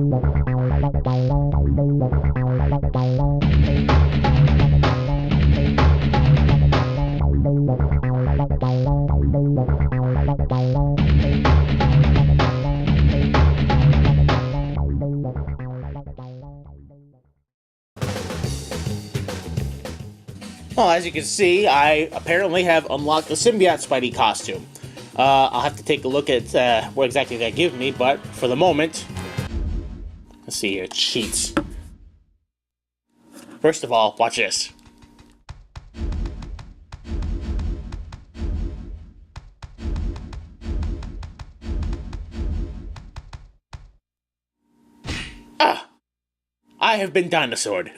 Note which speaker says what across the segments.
Speaker 1: Well, as you can see, I apparently have unlocked the symbiote Spidey costume. I'll have to take a look at what exactly that gives me, but for the moment, let's see here, cheats. First of all, watch this. Ah! I have been dinosaured.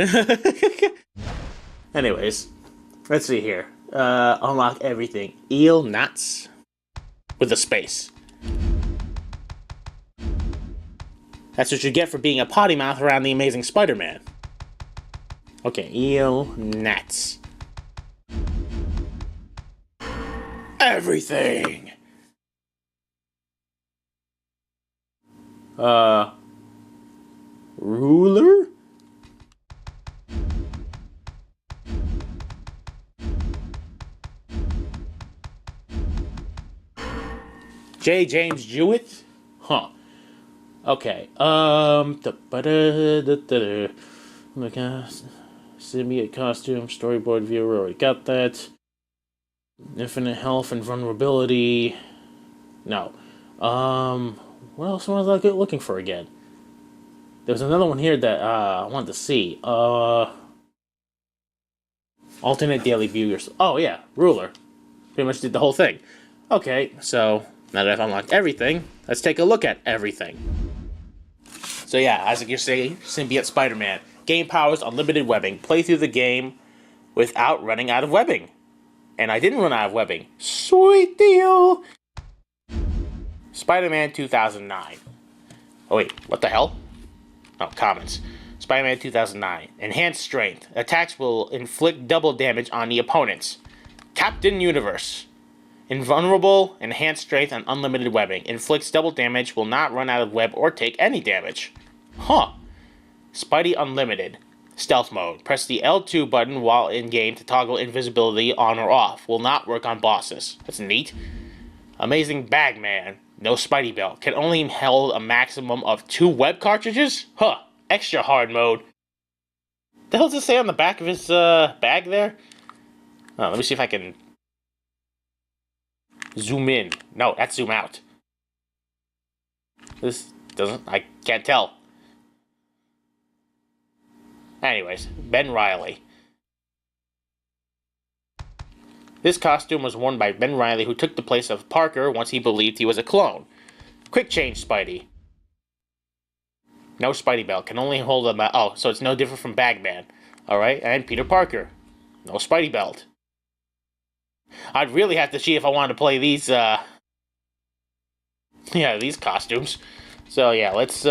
Speaker 1: Anyways, let's see here. Unlock everything. Eel nuts with a space. That's what you get for being a potty mouth around the Amazing Spider-Man. Okay, eel nuts. Everything! Ruler? J. James Jewett? Huh. Okay. Symbiote costume, storyboard viewer, already got that. Infinite health and vulnerability. No. What else was I looking for again? There's another one here that I wanted to see. Alternate daily viewers. Oh yeah, ruler. Pretty much did the whole thing. Okay, so now that I've unlocked everything, let's take a look at everything. So yeah, as you can see, Symbiote Spider-Man. Game powers unlimited webbing. Play through the game without running out of webbing. And I didn't run out of webbing. Sweet deal! Spider-Man 2009. Oh wait, what the hell? Oh, comments. Spider-Man 2009. Enhanced strength. Attacks will inflict double damage on the opponents. Captain Universe. Invulnerable, enhanced strength, and unlimited webbing. Inflicts double damage, will not run out of web or take any damage. Huh. Spidey Unlimited. Stealth mode. Press the L2 button while in-game to toggle invisibility on or off. Will not work on bosses. That's neat. Amazing Bagman. No Spidey belt. Can only hold a maximum of 2 web cartridges? Huh. Extra hard mode. The hell does it say on the back of his bag there? Oh, let me see if I can zoom in. No, that's zoom out. This doesn't... I can't tell. Anyways, Ben Reilly. This costume was worn by Ben Reilly, who took the place of Parker once he believed he was a clone. Quick change Spidey. No Spidey belt. Can only hold a... Oh, so it's no different from Bagman. Alright, and Peter Parker. No Spidey belt. I'd really have to see if I wanted to play these, yeah, these costumes. So, yeah, let's,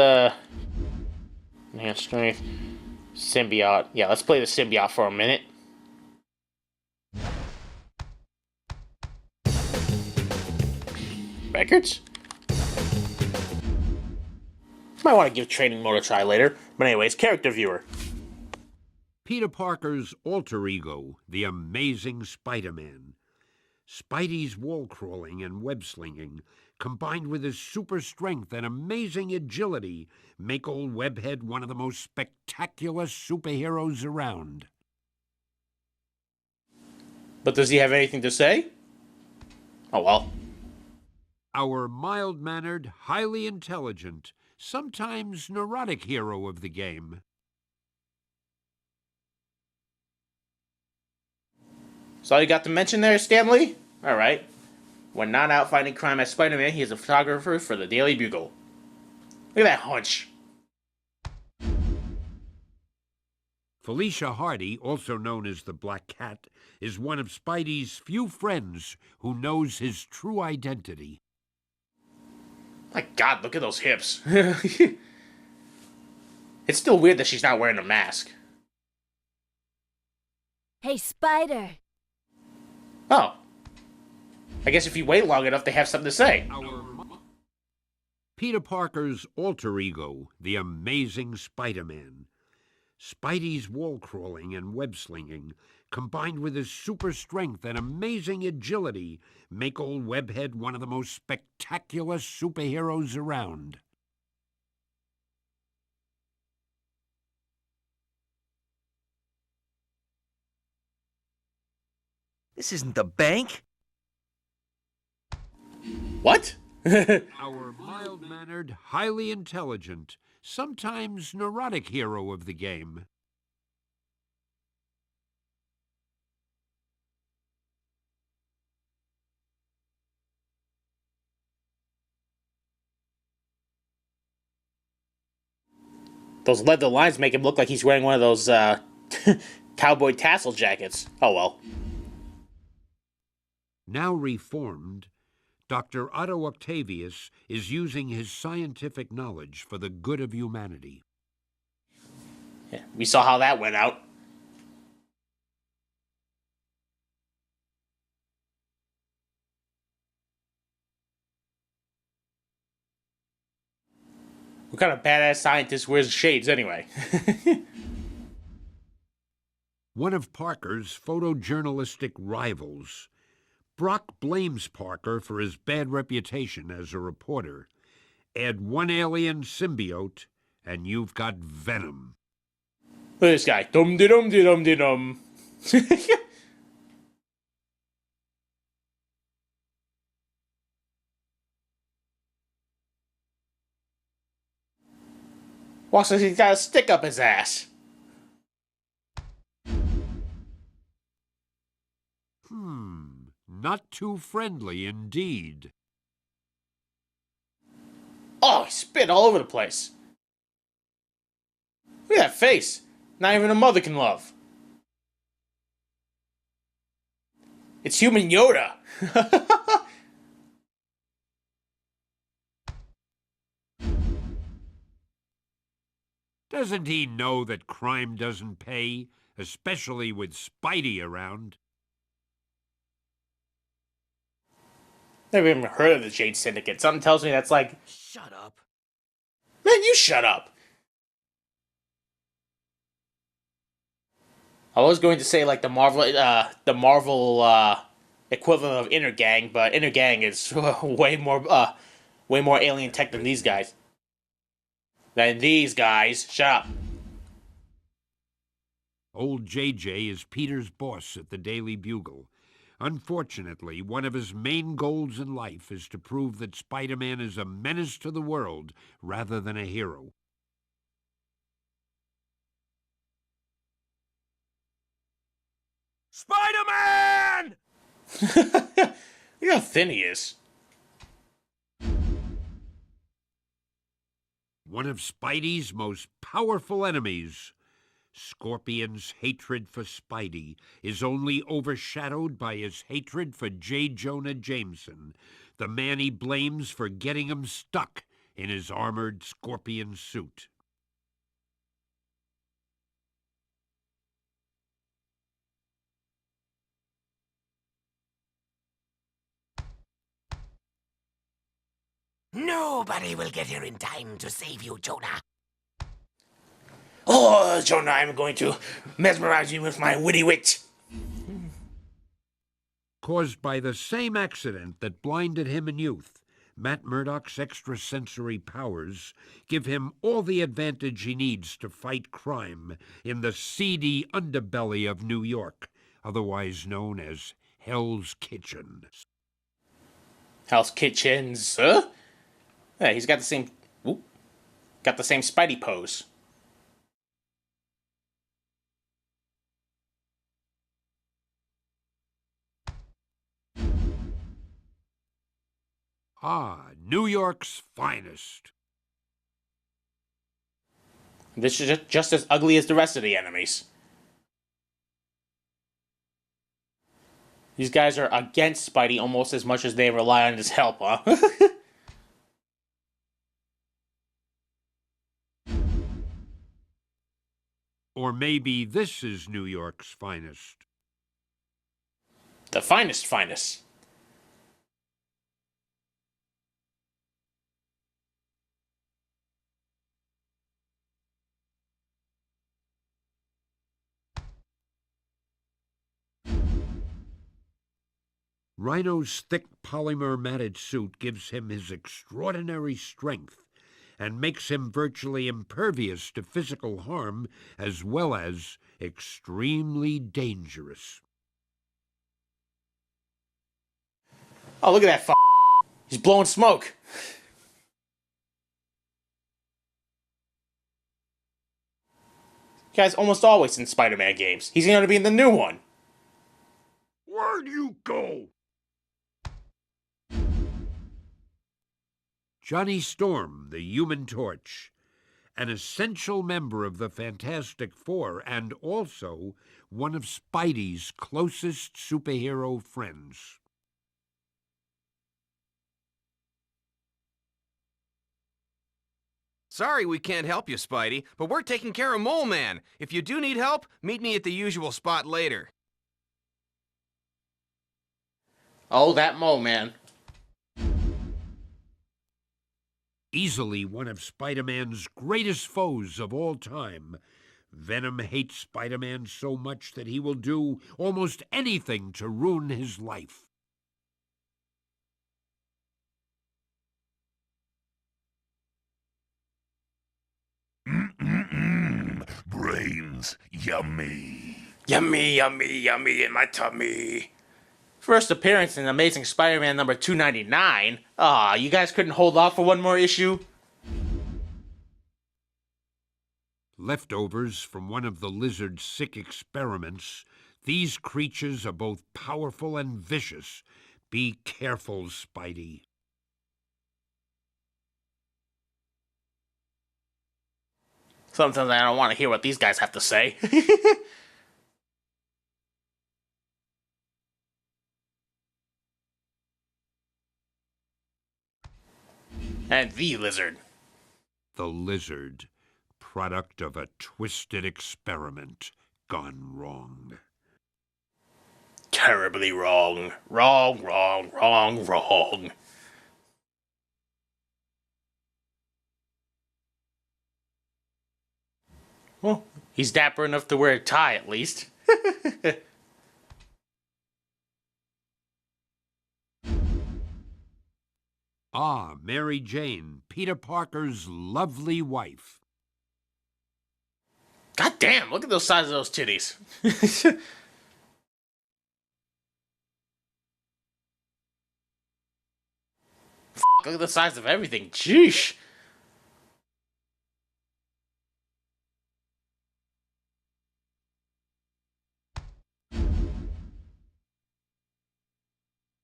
Speaker 1: enhanced strength. Symbiote. Yeah, let's play the symbiote for a minute. Records? Might want to give training mode a try later. But anyways, character viewer.
Speaker 2: Peter Parker's alter ego, the Amazing Spider-Man. Spidey's wall-crawling and web-slinging, combined with his super strength and amazing agility, make old Webhead one of the most spectacular superheroes around.
Speaker 1: But does he have anything to say? Oh well.
Speaker 2: Our mild-mannered, highly intelligent, sometimes neurotic hero of the game.
Speaker 1: So all you got to mention there, Stanley? Alright. When not out fighting crime as Spider-Man, he is a photographer for the Daily Bugle. Look at that hunch.
Speaker 2: Felicia Hardy, also known as the Black Cat, is one of Spidey's few friends who knows his true identity.
Speaker 1: My God, look at those hips. It's still weird that she's not wearing a mask.
Speaker 3: Hey, Spider.
Speaker 1: Oh. I guess if you wait long enough, they have something to say.
Speaker 2: Peter Parker's alter ego, the amazing Spider-Man. Spidey's wall-crawling and web-slinging, combined with his super strength and amazing agility, make old Webhead one of the most spectacular superheroes around.
Speaker 3: This isn't the bank.
Speaker 1: What?
Speaker 2: Our mild-mannered, highly intelligent, sometimes neurotic hero of the game.
Speaker 1: Those leather lines make him look like he's wearing one of those cowboy tassel jackets. Oh well.
Speaker 2: Now reformed, Dr. Otto Octavius is using his scientific knowledge for the good of humanity.
Speaker 1: Yeah, we saw how that went out. What kind of badass scientist wears shades anyway?
Speaker 2: One of Parker's photojournalistic rivals. Brock blames Parker for his bad reputation as a reporter. Add one alien symbiote, and you've got Venom.
Speaker 1: Look at this guy. Dum-de-dum-de-dum-de-dum. Walks like he's got a stick up his ass.
Speaker 2: Not too friendly indeed.
Speaker 1: Oh, he spit all over the place. Look at that face. Not even a mother can love. It's human Yoda.
Speaker 2: Doesn't he know that crime doesn't pay, especially with Spidey around?
Speaker 1: Never even heard of the Jade Syndicate. Something tells me that's like...
Speaker 3: Shut up.
Speaker 1: Man, you shut up. I was going to say like the Marvel equivalent of Inner Gang, but Inner Gang is way more alien tech than these guys. Shut up.
Speaker 2: Old JJ is Peter's boss at the Daily Bugle. Unfortunately, one of his main goals in life is to prove that Spider-Man is a menace to the world rather than a hero.
Speaker 3: Spider-Man!
Speaker 1: Look how thin he is.
Speaker 2: One of Spidey's most powerful enemies. Scorpion's hatred for Spidey is only overshadowed by his hatred for J. Jonah Jameson, the man he blames for getting him stuck in his armored Scorpion suit.
Speaker 3: Nobody will get here in time to save you, Jonah.
Speaker 1: Oh, Jonah, I'm going to mesmerize you with my witty wit.
Speaker 2: Caused by the same accident that blinded him in youth, Matt Murdock's extrasensory powers give him all the advantage he needs to fight crime in the seedy underbelly of New York, otherwise known as Hell's Kitchen.
Speaker 1: Hell's Kitchens, huh? Yeah, he's got the same... Ooh, got the same Spidey pose.
Speaker 2: Ah, New York's finest.
Speaker 1: This is just as ugly as the rest of the enemies. These guys are against Spidey almost as much as they rely on his help, huh?
Speaker 2: Or maybe this is New York's finest.
Speaker 1: The finest.
Speaker 2: Rhino's thick polymer matted suit gives him his extraordinary strength and makes him virtually impervious to physical harm as well as extremely dangerous.
Speaker 1: Oh, look at that He's blowing smoke. Guy's almost always in Spider-Man games. He's going to be in the new one.
Speaker 2: Where'd you go? Johnny Storm, the Human Torch, an essential member of the Fantastic Four and also one of Spidey's closest superhero friends.
Speaker 3: Sorry we can't help you, Spidey, but we're taking care of Mole Man. If you do need help, meet me at the usual spot later.
Speaker 1: Oh, that Mole Man.
Speaker 2: Easily one of Spider-Man's greatest foes of all time, Venom hates Spider-Man so much that he will do almost anything to ruin his life.
Speaker 4: Brains, yummy.
Speaker 1: Yummy, yummy, yummy in my tummy. First appearance in Amazing Spider-Man number 299. Aw, you guys couldn't hold off for one more issue?
Speaker 2: Leftovers from one of the Lizard's sick experiments, these creatures are both powerful and vicious. Be careful, Spidey.
Speaker 1: Sometimes I don't want to hear what these guys have to say. And the Lizard.
Speaker 2: The Lizard, product of a twisted experiment gone wrong.
Speaker 1: Terribly wrong. Wrong, wrong, wrong, wrong. Well, he's dapper enough to wear a tie, at least.
Speaker 2: Ah, Mary Jane, Peter Parker's lovely wife.
Speaker 1: God damn, look at those size of those titties. Look at the size of everything. Jeesh.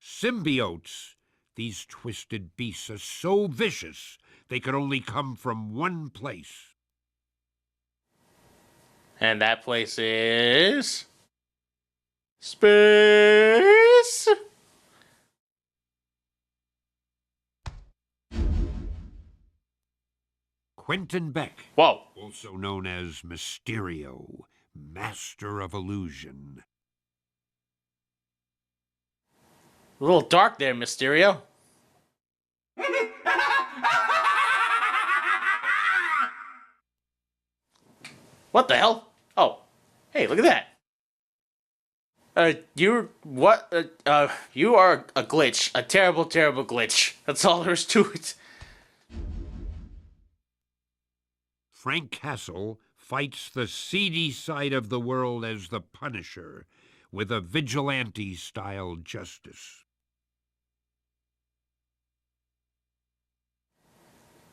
Speaker 2: Symbiotes. These twisted beasts are so vicious, they could only come from one place.
Speaker 1: And that place is... space.
Speaker 2: Quentin Beck,
Speaker 1: Whoa.
Speaker 2: also known as Mysterio, Master of Illusion.
Speaker 1: A little dark there, Mysterio. What the hell? Oh, hey, look at that. You are a glitch. A terrible, terrible glitch. That's all there is to it.
Speaker 2: Frank Castle fights the seedy side of the world as the Punisher, with a vigilante-style justice.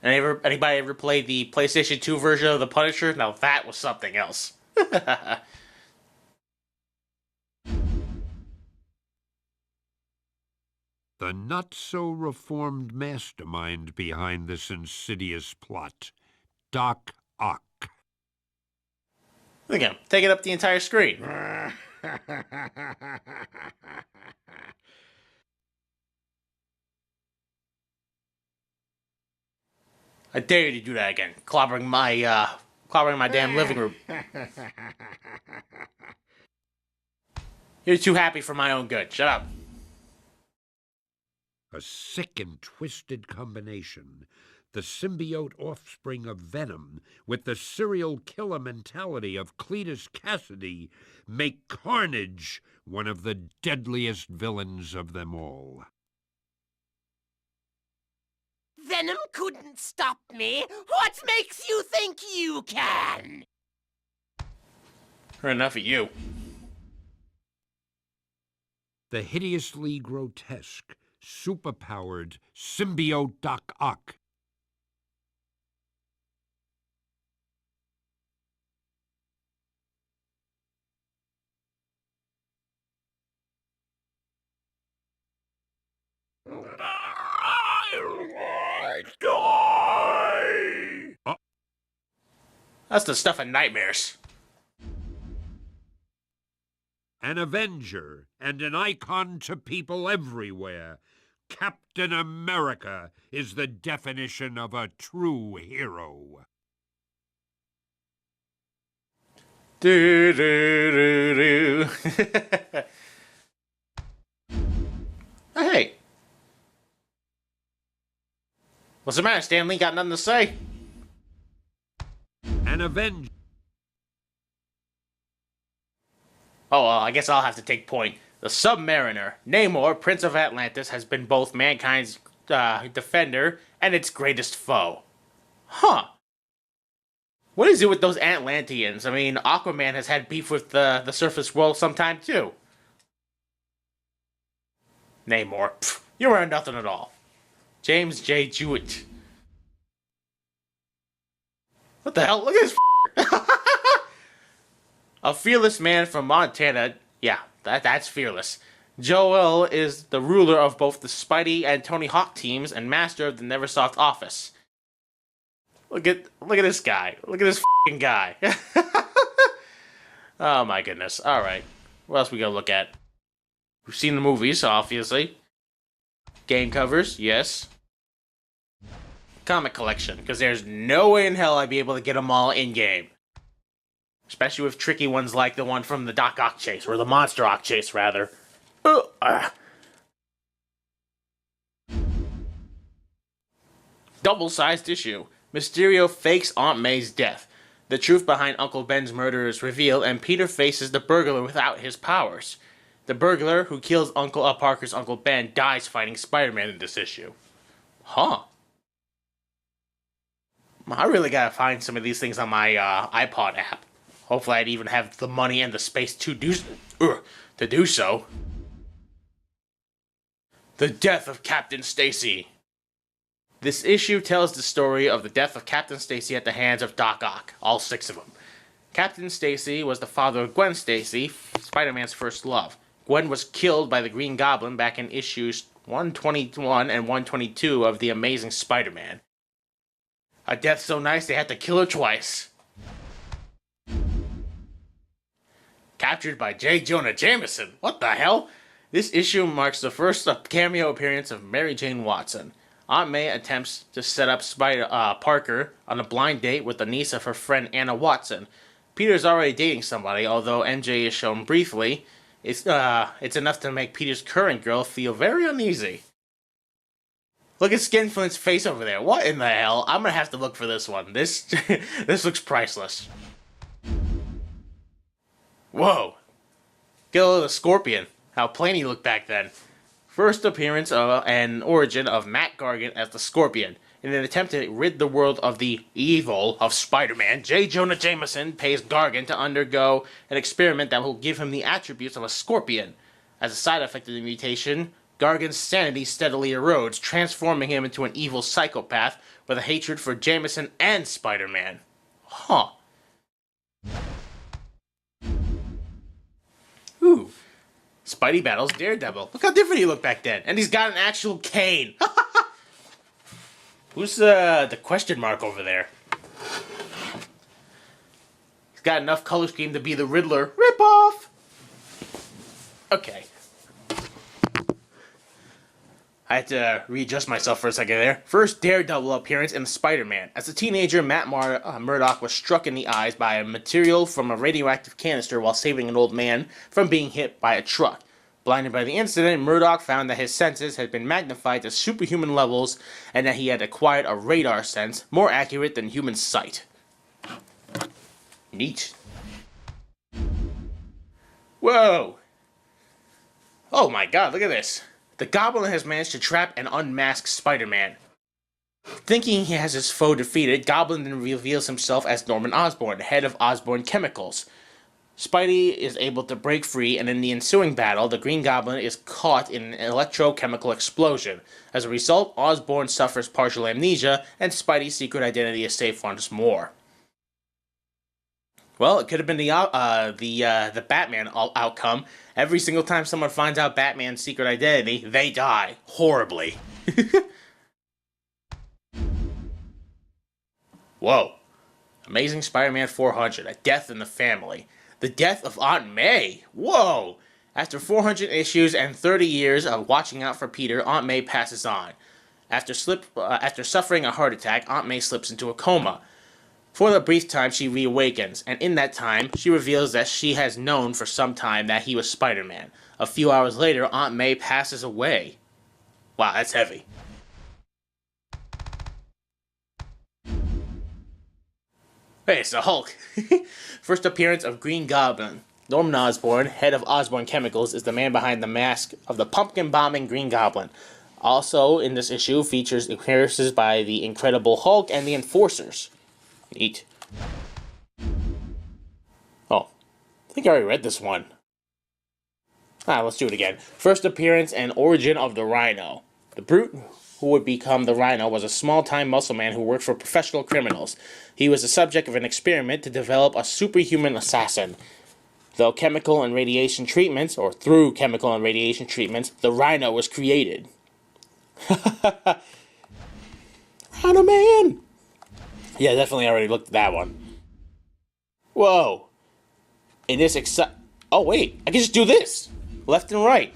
Speaker 1: Anybody ever played the PlayStation 2 version of the Punisher? Now that was something else.
Speaker 2: The not-so-reformed mastermind behind this insidious plot, Doc Ock.
Speaker 1: Look at him, taking up the entire screen. I dare you to do that again. Clobbering my damn living room. You're too happy for my own good. Shut up.
Speaker 2: A sick and twisted combination, the symbiote offspring of Venom, with the serial killer mentality of Cletus Cassidy, make Carnage one of the deadliest villains of them all.
Speaker 5: Venom couldn't stop me. What makes you think you can?
Speaker 1: Heard enough of you.
Speaker 2: The hideously grotesque, superpowered symbiote Doc Ock.
Speaker 1: That's the stuff of nightmares.
Speaker 2: An Avenger and an icon to people everywhere, Captain America is the definition of a true hero.
Speaker 1: Do, do, do, do. Hey. What's the matter, Stan Lee? Got nothing to say?
Speaker 2: An Avenger.
Speaker 1: Oh, well, I guess I'll have to take point. The Submariner, Namor, Prince of Atlantis, has been both mankind's defender and its greatest foe. Huh. What is it with those Atlanteans? I mean, Aquaman has had beef with the surface world sometime, too. Namor, pff, you were nothing at all. James J. Jewett. What the hell? Look at this. A fearless man from Montana. Yeah, that's fearless. Joel is the ruler of both the Spidey and Tony Hawk teams and master of the Neversoft office. Look at this guy. Look at this f***ing guy. Oh my goodness. Alright. What else we gotta look at? We've seen the movies, obviously. Game covers, yes. Comic collection, because there's no way in hell I'd be able to get them all in-game. Especially with tricky ones like the one from the Doc Ock chase, or the Monster Ock chase, rather. Double-sized issue. Mysterio fakes Aunt May's death. The truth behind Uncle Ben's murder is revealed, and Peter faces the burglar without his powers. The burglar, who kills Parker's Uncle Ben, dies fighting Spider-Man in this issue. Huh. I really gotta find some of these things on my iPod app. Hopefully I'd even have the money and the space to do so. The death of Captain Stacy. This issue tells the story of the death of Captain Stacy at the hands of Doc Ock, all 6 of them. Captain Stacy was the father of Gwen Stacy, Spider-Man's first love. Gwen was killed by the Green Goblin back in issues 121 and 122 of The Amazing Spider-Man. A death so nice they had to kill her twice. Captured by J. Jonah Jameson. What the hell? This issue marks the first cameo appearance of Mary Jane Watson. Aunt May attempts to set up Parker on a blind date with the niece of her friend Anna Watson. Peter's already dating somebody, although MJ is shown briefly. It's enough to make Peter's current girl feel very uneasy. Look at Skinflint's face over there. What in the hell? I'm gonna have to look for this one. This looks priceless. Whoa. Get a look at the Scorpion. How plain he looked back then. First appearance and origin of Matt Gargan as the Scorpion. In an attempt to rid the world of the evil of Spider-Man, J. Jonah Jameson pays Gargan to undergo an experiment that will give him the attributes of a scorpion. As a side effect of the mutation, Gargan's sanity steadily erodes, transforming him into an evil psychopath with a hatred for Jameson and Spider-Man. Huh. Ooh. Spidey battles Daredevil. Look how different he looked back then. And he's got an actual cane. Who's the question mark over there? He's got enough color scheme to be the Riddler. Rip off! Okay. I had to readjust myself for a second there. First Daredevil appearance in Spider-Man. As a teenager, Matt Murdock was struck in the eyes by a material from a radioactive canister while saving an old man from being hit by a truck. Blinded by the incident, Murdoch found that his senses had been magnified to superhuman levels and that he had acquired a radar sense more accurate than human sight. Neat. Whoa! Oh my god, look at this. The Goblin has managed to trap and unmask Spider-Man. Thinking he has his foe defeated, Goblin then reveals himself as Norman Osborn, head of Osborn Chemicals. Spidey is able to break free, and in the ensuing battle, the Green Goblin is caught in an electrochemical explosion. As a result, Osborn suffers partial amnesia, and Spidey's secret identity is safe once more. Well, it could have been the Batman outcome. Every single time someone finds out Batman's secret identity, they die horribly. Whoa. Amazing Spider-Man 400, A Death in the Family. The death of Aunt May. Whoa! After 400 issues and 30 years of watching out for Peter, Aunt May passes on. After suffering a heart attack, Aunt May slips into a coma. For a brief time, she reawakens, and in that time, she reveals that she has known for some time that he was Spider-Man. A few hours later, Aunt May passes away. Wow, that's heavy. Hey, it's the Hulk. First appearance of Green Goblin. Norman Osborn, head of Osborn Chemicals, is the man behind the mask of the pumpkin-bombing Green Goblin. Also, in this issue, features appearances by the Incredible Hulk and the Enforcers. Neat. Oh, I think I already read this one. Let's do it again. First appearance and origin of the Rhino. The brute who would become the Rhino was a small-time muscle man who worked for professional criminals. He was the subject of an experiment to develop a superhuman assassin. Through chemical and radiation treatments, the Rhino was created. Rhino Man! Yeah, definitely already looked at that one. Whoa. In this oh, wait. I can just do this. Left and right.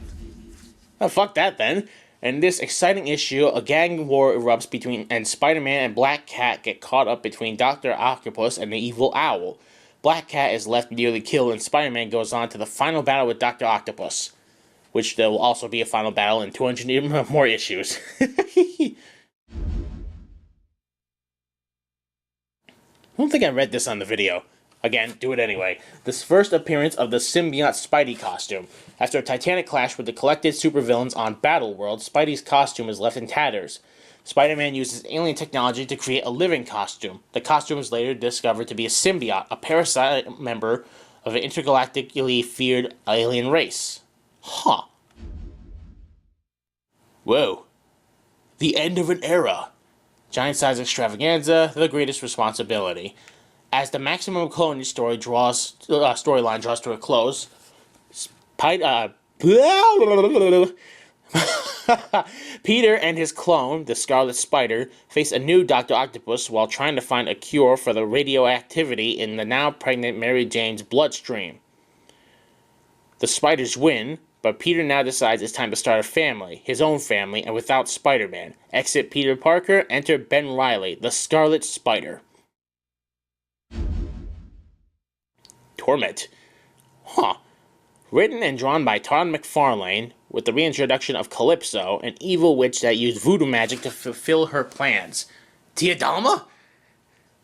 Speaker 1: Oh, fuck that then. In this exciting issue, a gang war erupts and Spider-Man and Black Cat get caught up between Dr. Octopus and the Evil Owl. Black Cat is left nearly killed, and Spider-Man goes on to the final battle with Dr. Octopus. Which there will also be a final battle in 200 more issues. I don't think I read this on the video. Again, do it anyway. This first appearance of the symbiote Spidey costume. After a titanic clash with the collected supervillains on Battleworld, Spidey's costume is left in tatters. Spider-Man uses alien technology to create a living costume. The costume is later discovered to be a symbiote, a parasite member of an intergalactically feared alien race. Huh. Whoa. The end of an era. Giant size extravaganza, the greatest responsibility. As the Maximum Clone storyline draws to a close, Peter and his clone, the Scarlet Spider, face a new Dr. Octopus while trying to find a cure for the radioactivity in the now pregnant Mary Jane's bloodstream. The Spiders win, but Peter now decides it's time to start a family, his own family, and without Spider-Man. Exit Peter Parker, enter Ben Reilly, the Scarlet Spider. Torment. Huh. Written and drawn by Todd McFarlane, with the reintroduction of Calypso, an evil witch that used voodoo magic to fulfill her plans. Tia Dalma?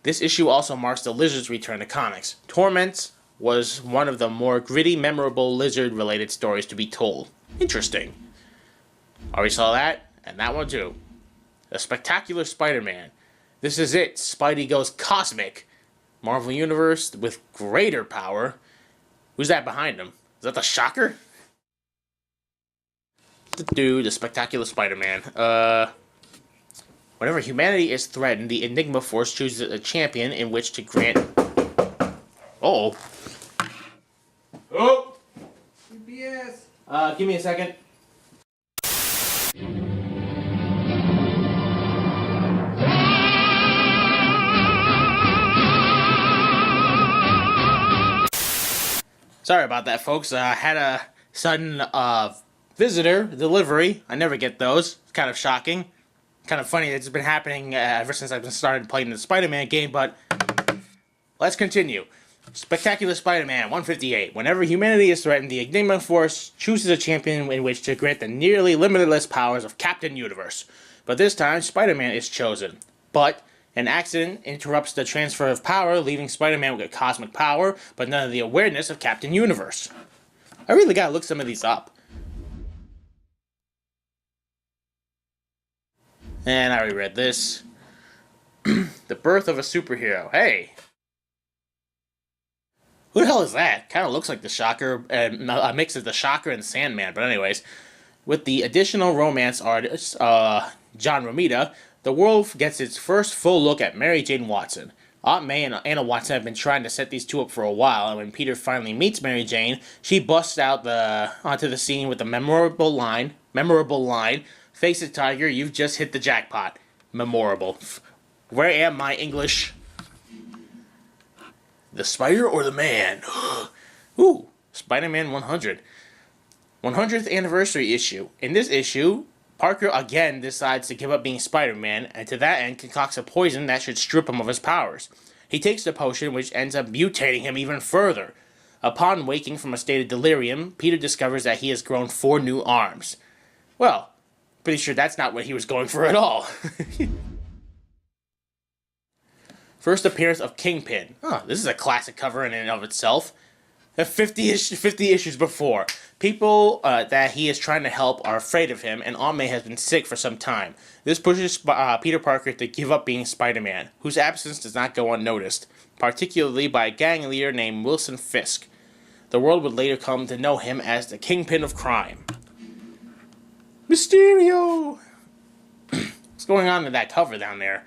Speaker 1: This issue also marks the Lizard's return to comics. Torment was one of the more gritty, memorable Lizard-related stories to be told. Interesting. Already saw that, and that one too. A Spectacular Spider-Man. This is it. Spidey goes cosmic. Marvel Universe with greater power. Who's that behind him? Is that the Shocker? The Spectacular Spider-Man. Whenever humanity is threatened, the Enigma Force chooses a champion in which to grant... Oh!
Speaker 6: UPS!
Speaker 1: Give me a second. Sorry about that, folks. I had a sudden visitor delivery. I never get those. It's kind of shocking. Kind of funny. It's been happening ever since I've started playing the Spider-Man game, but let's continue. Spectacular Spider-Man 158. Whenever humanity is threatened, the Enigma Force chooses a champion in which to grant the nearly limitless powers of Captain Universe. But this time, Spider-Man is chosen. But an accident interrupts the transfer of power, leaving Spider-Man with cosmic power, but none of the awareness of Captain Universe. I really gotta look some of these up. And I already read this. The birth of a superhero. Hey! Who the hell is that? Kind of looks like the Shocker, a mix of the Shocker and Sandman, but anyways. With the additional romance artist, John Romita, the world gets its first full look at Mary Jane Watson. Aunt May and Anna Watson have been trying to set these two up for a while, and when Peter finally meets Mary Jane, she busts out onto the scene with the memorable line, "Face it, Tiger, you've just hit the jackpot." Memorable. Where am my English? The spider or the man? Ooh, Spider-Man 100. 100th anniversary issue. In this issue, Parker again decides to give up being Spider-Man, and to that end concocts a poison that should strip him of his powers. He takes the potion, which ends up mutating him even further. Upon waking from a state of delirium, Peter discovers that he has grown 4 new arms. Well, pretty sure that's not what he was going for at all. First appearance of Kingpin. Oh, this is a classic cover in and of itself. 50 issues before. People that he is trying to help are afraid of him, and Aunt May has been sick for some time. This pushes Peter Parker to give up being Spider-Man, whose absence does not go unnoticed, particularly by a gang leader named Wilson Fisk. The world would later come to know him as the Kingpin of Crime. Mysterio! What's going on in that cover down there?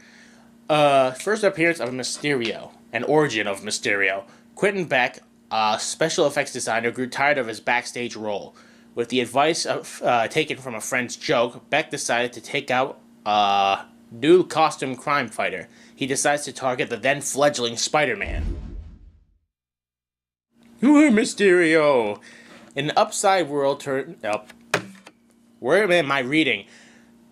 Speaker 1: First appearance of Mysterio, an origin of Mysterio. Quentin Beck, a special effects designer, grew tired of his backstage role. With the advice taken from a friend's joke, Beck decided to take out a new costume crime fighter. He decides to target the then fledgling Spider-Man. Mysterio! In an upside world where am I reading?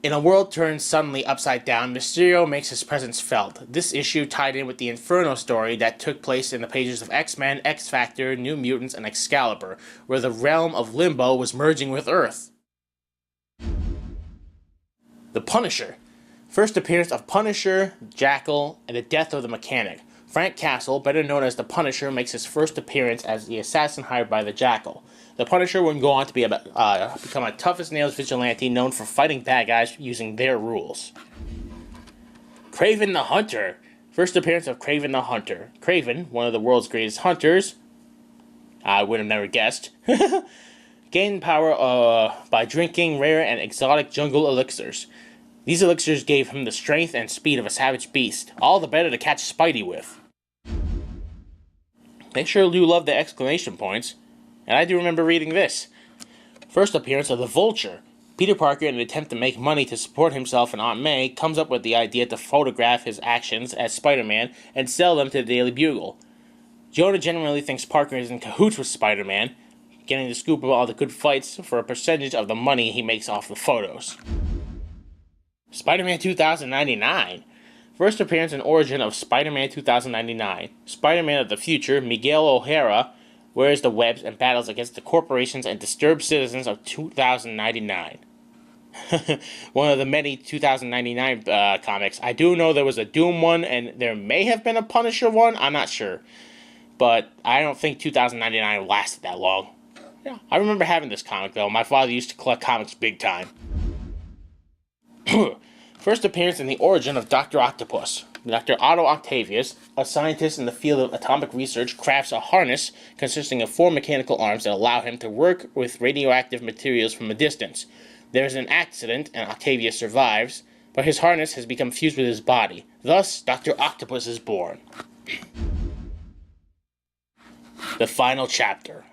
Speaker 1: In a world turned suddenly upside down, Mysterio makes his presence felt. This issue tied in with the Inferno story that took place in the pages of X-Men, X-Factor, New Mutants, and Excalibur, where the realm of Limbo was merging with Earth. The Punisher. First appearance of Punisher, Jackal, and the death of the Mechanic. Frank Castle, better known as the Punisher, makes his first appearance as the assassin hired by the Jackal. The Punisher would go on to become a tough-as-nails vigilante known for fighting bad guys using their rules. Kraven the Hunter. First appearance of Kraven the Hunter. Kraven, one of the world's greatest hunters, I would have never guessed, gained power by drinking rare and exotic jungle elixirs. These elixirs gave him the strength and speed of a savage beast, all the better to catch Spidey with. They sure do love the exclamation points. And I do remember reading this. First appearance of the Vulture. Peter Parker, in an attempt to make money to support himself and Aunt May, comes up with the idea to photograph his actions as Spider-Man and sell them to the Daily Bugle. Jonah genuinely thinks Parker is in cahoots with Spider-Man, getting the scoop of all the good fights for a percentage of the money he makes off the photos. Spider-Man 2099. First appearance and origin of Spider-Man 2099. Spider-Man of the future, Miguel O'Hara, wears the webs and battles against the corporations and disturbed citizens of 2099. One of the many 2099 comics. I do know there was a Doom one, and there may have been a Punisher one. I'm not sure. But I don't think 2099 lasted that long. Yeah, I remember having this comic, though. My father used to collect comics big time. First appearance in the origin of Dr. Octopus. Dr. Otto Octavius, a scientist in the field of atomic research, crafts a harness consisting of 4 mechanical arms that allow him to work with radioactive materials from a distance. There is an accident, and Octavius survives, but his harness has become fused with his body. Thus, Dr. Octopus is born. The final chapter.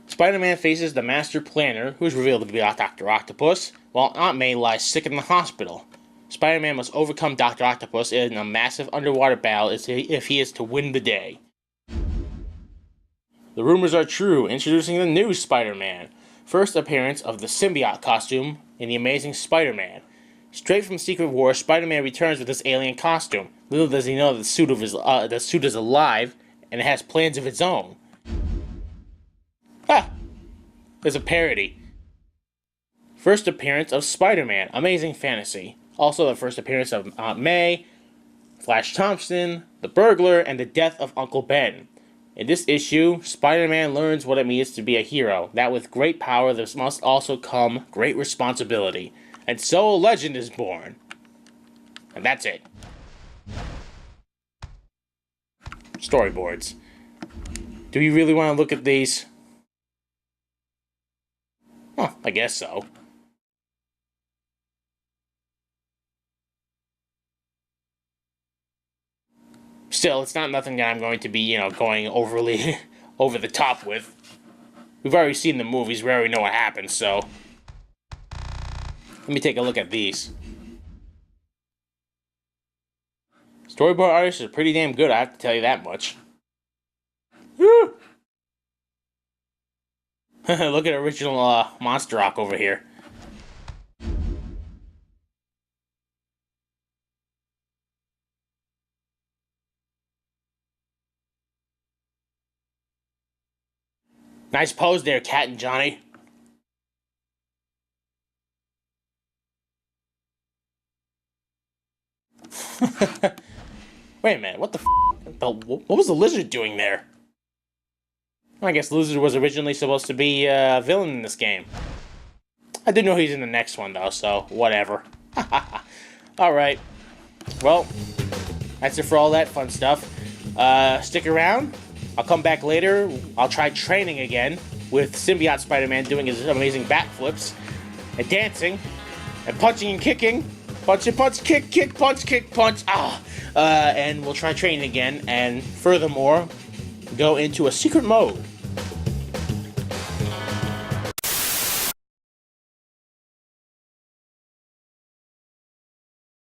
Speaker 1: Spider-Man faces the Master Planner, who is revealed to be Dr. Octopus, while Aunt May lies sick in the hospital. Spider-Man must overcome Dr. Octopus in a massive underwater battle if he is to win the day. The rumors are true, introducing the new Spider-Man. First appearance of the symbiote costume in The Amazing Spider-Man. Straight from Secret War, Spider-Man returns with this alien costume. Little does he know that the suit is alive and it has plans of its own. Ah! There's a parody. First appearance of Spider-Man, Amazing Fantasy. Also the first appearance of Aunt May, Flash Thompson, the Burglar, and the death of Uncle Ben. In this issue, Spider-Man learns what it means to be a hero, that with great power there must also come great responsibility. And so a legend is born. And that's it. Storyboards. Do you really want to look at these? Huh, I guess so. Still, it's not nothing that I'm going to be, going overly over the top with. We've already seen the movies, we already know what happens, so... Let me take a look at these. Storyboard artists are pretty damn good, I have to tell you that much. Woo! Look at original Monster Rock over here. Nice pose there, Cat and Johnny. Wait a minute, what the what was the lizard doing there? I guess the lizard was originally supposed to be a villain in this game. I do know he's in the next one though, so whatever. Alright. Well, that's it for all that fun stuff. Stick around. I'll come back later. I'll try training again with Symbiote Spider-Man doing his amazing backflips and dancing and punching and kicking. Punch and punch, kick, kick, punch, kick, punch. And we'll try training again and furthermore go into a secret mode